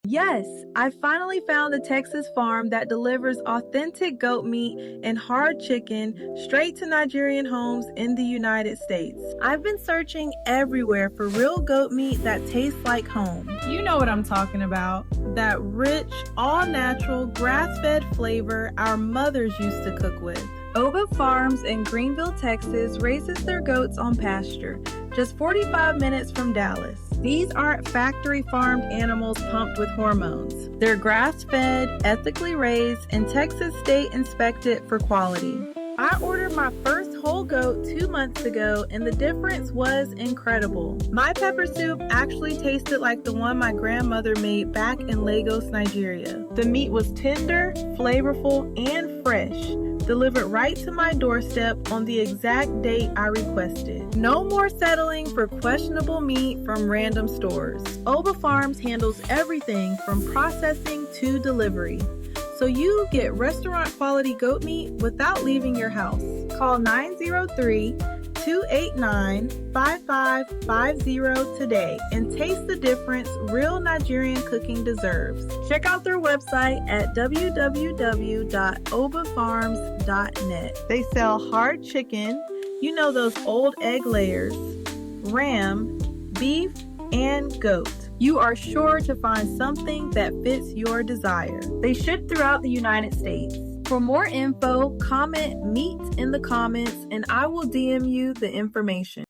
Yes, I finally found a Texas farm that delivers authentic goat meat and hard chicken straight to Nigerian homes in the United States. I've been searching everywhere for real goat meat that tastes like home. You know what I'm talking about. That rich, all-natural, grass-fed flavor our mothers used to cook with. Oba Farms in Greenville, Texas raises their goats on pasture, just 45 minutes from Dallas. These aren't factory farmed animals pumped with hormones. They're grass-fed, ethically raised, and Texas state inspected for quality. I ordered my first whole goat 2 months ago, and the difference was incredible. My pepper soup actually tasted like the one my grandmother made back in Lagos, Nigeria. The meat was tender, flavorful, and fresh, delivered right to my doorstep on the exact date I requested. No more settling for questionable meat from random stores. Oba Farms handles everything from processing to delivery, so you get restaurant quality goat meat without leaving your house. Call 903-289-5550 today and taste the difference real Nigerian cooking deserves. Check out their website at www.obafarms.net. They sell hard chicken, you know those old egg layers, ram, beef, and goat. You are sure to find something that fits your desire. They ship throughout the United States. For more info, comment meat in the comments and I will DM you the information.